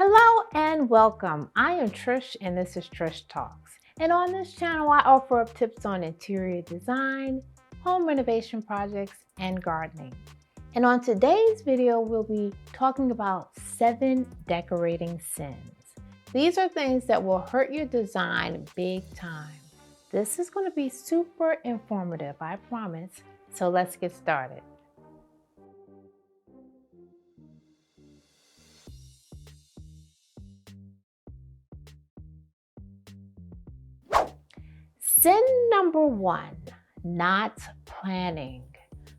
Hello and welcome. I am Trish and this is Trish Talks. And on this channel, I offer up tips on interior design, home renovation projects, and gardening. And on today's video, we'll be talking about 7 decorating sins. These are things that will hurt your design big time. This is going to be super informative, I promise. So let's get started. Sin number 1, not planning.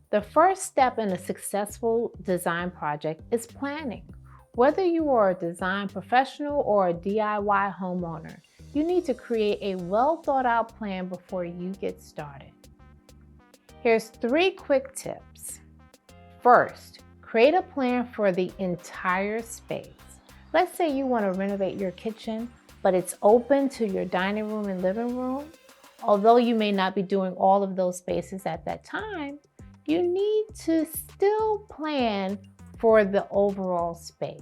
The first step in a successful design project is planning. Whether you are a design professional or a DIY homeowner, you need to create a well thought out plan before you get started. Here's 3 quick tips. First, create a plan for the entire space. Let's say you want to renovate your kitchen, but it's open to your dining room and living room. Although you may not be doing all of those spaces at that time, you need to still plan for the overall space.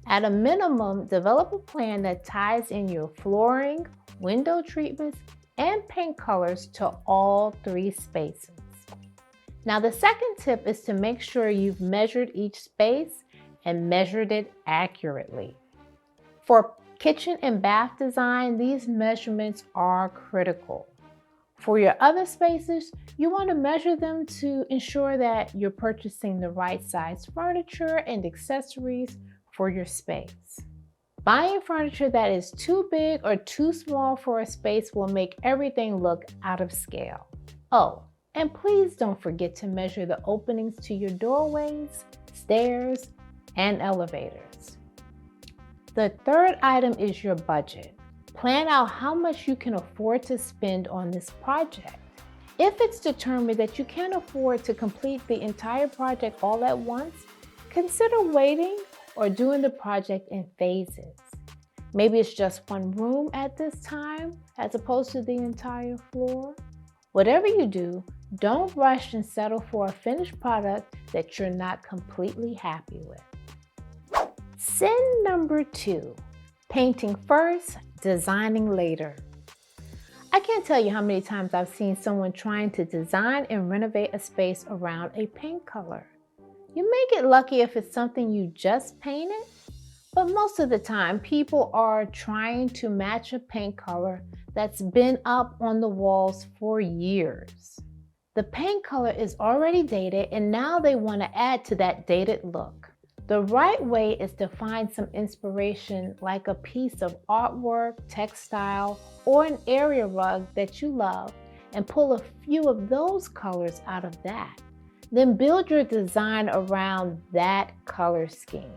At a minimum, develop a plan that ties in your flooring, window treatments, and paint colors to all 3 spaces. Now, the second tip is to make sure you've measured each space and measured it accurately. For kitchen and bath design, these measurements are critical. For your other spaces, you want to measure them to ensure that you're purchasing the right size furniture and accessories for your space. Buying furniture that is too big or too small for a space will make everything look out of scale. Oh, and please don't forget to measure the openings to your doorways, stairs, and elevators. The third item is your budget. Plan out how much you can afford to spend on this project. If it's determined that you can't afford to complete the entire project all at once, consider waiting or doing the project in phases. Maybe it's just one room at this time as opposed to the entire floor. Whatever you do, don't rush and settle for a finished product that you're not completely happy with. Sin number 2, painting first, designing later. I can't tell you how many times I've seen someone trying to design and renovate a space around a paint color. You may get lucky if it's something you just painted, but most of the time people are trying to match a paint color that's been up on the walls for years. The paint color is already dated and now they want to add to that dated look. The right way is to find some inspiration like a piece of artwork, textile, or an area rug that you love and pull a few of those colors out of that. Then build your design around that color scheme.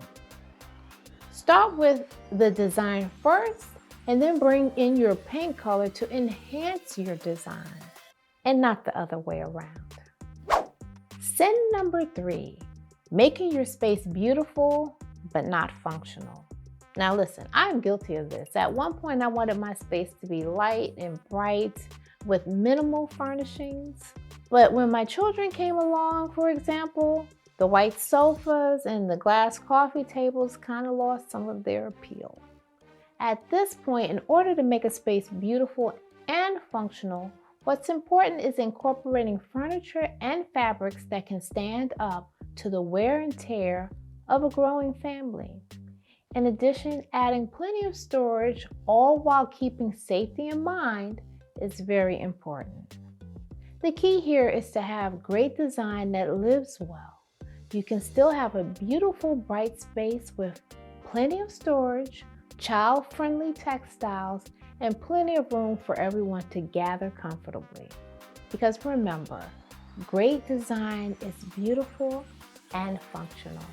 Start with the design first and then bring in your paint color to enhance your design and not the other way around. Sin number 3. Making your space beautiful, but not functional. Now listen, I'm guilty of this. At one point, I wanted my space to be light and bright with minimal furnishings. But when my children came along, for example, the white sofas and the glass coffee tables kind of lost some of their appeal. At this point, in order to make a space beautiful and functional, what's important is incorporating furniture and fabrics that can stand up to the wear and tear of a growing family. In addition, adding plenty of storage, all while keeping safety in mind, is very important. The key here is to have great design that lives well. You can still have a beautiful, bright space with plenty of storage, child-friendly textiles, and plenty of room for everyone to gather comfortably. Because remember, great design is beautiful and functional.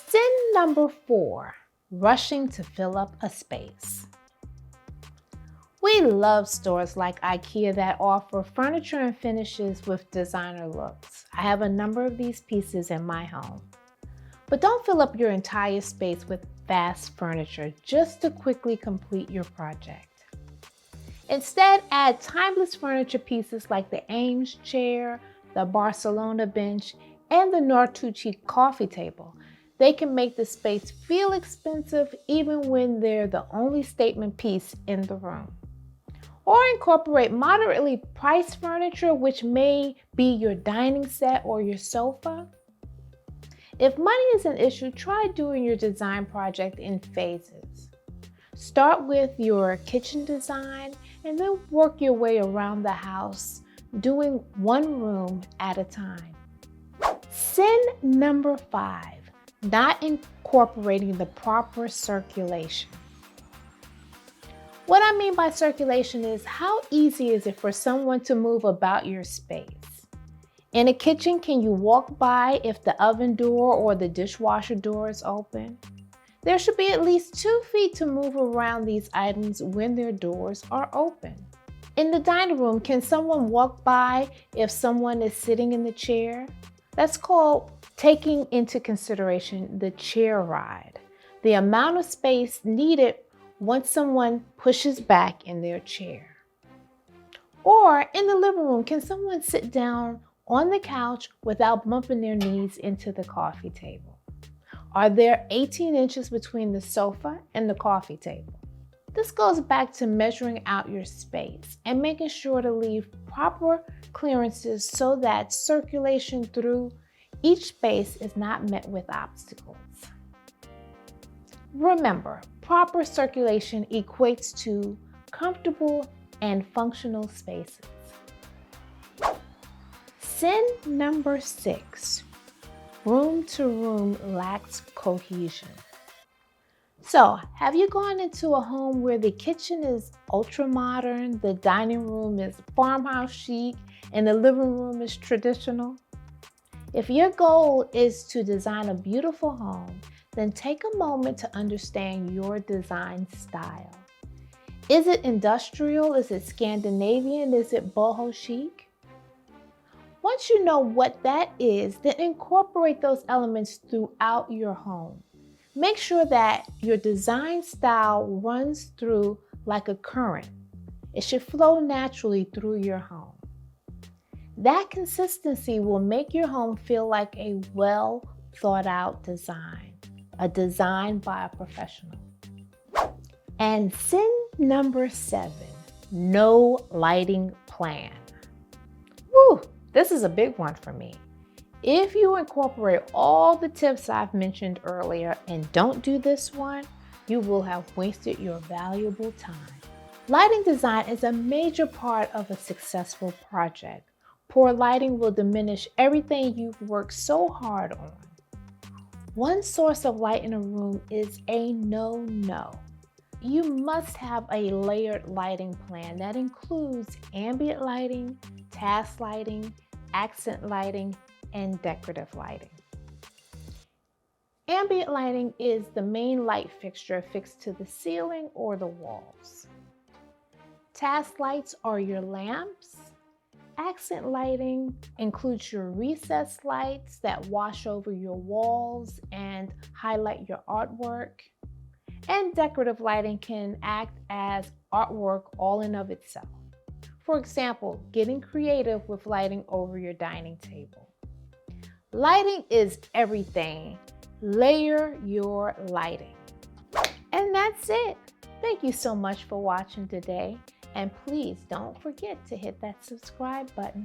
Sin number 4, rushing to fill up a space. We love stores like IKEA that offer furniture and finishes with designer looks. I have a number of these pieces in my home. But don't fill up your entire space with fast furniture just to quickly complete your project. Instead, add timeless furniture pieces like the Ames chair, the Barcelona bench, and the Nortucci coffee table. They can make the space feel expensive even when they're the only statement piece in the room. Or incorporate moderately priced furniture, which may be your dining set or your sofa. If money is an issue, try doing your design project in phases. Start with your kitchen design and then work your way around the house, doing one room at a time. Sin number 5, not incorporating the proper circulation. What I mean by circulation is how easy is it for someone to move about your space? In a kitchen, can you walk by if the oven door or the dishwasher door is open? There should be at least 2 feet to move around these items when their doors are open. In the dining room, can someone walk by if someone is sitting in the chair? That's called taking into consideration the chair ride, the amount of space needed once someone pushes back in their chair. Or in the living room, can someone sit down on the couch without bumping their knees into the coffee table? Are there 18 inches between the sofa and the coffee table? This goes back to measuring out your space and making sure to leave proper clearances so that circulation through each space is not met with obstacles. Remember, proper circulation equates to comfortable and functional spaces. Sin number 6, room to room lacks cohesion. So, have you gone into a home where the kitchen is ultra modern, the dining room is farmhouse chic, and the living room is traditional? If your goal is to design a beautiful home, then take a moment to understand your design style. Is it industrial? Is it Scandinavian? Is it boho chic? Once you know what that is, then incorporate those elements throughout your home. Make sure that your design style runs through like a current. It should flow naturally through your home. That consistency will make your home feel like a well thought out design, a design by a professional. And sin number 7, no lighting plan. Woo, this is a big one for me. If you incorporate all the tips I've mentioned earlier and don't do this one, you will have wasted your valuable time. Lighting design is a major part of a successful project. Poor lighting will diminish everything you've worked so hard on. One source of light in a room is a no-no. You must have a layered lighting plan that includes ambient lighting, task lighting, accent lighting, and decorative lighting. Ambient lighting is the main light fixture fixed to the ceiling or the walls. Task lights are your lamps. Accent lighting includes your recessed lights that wash over your walls and highlight your artwork. And decorative lighting can act as artwork all in of itself. For example, getting creative with lighting over your dining table. Lighting is everything. Layer your lighting. And that's it. Thank you so much for watching today. And please don't forget to hit that subscribe button.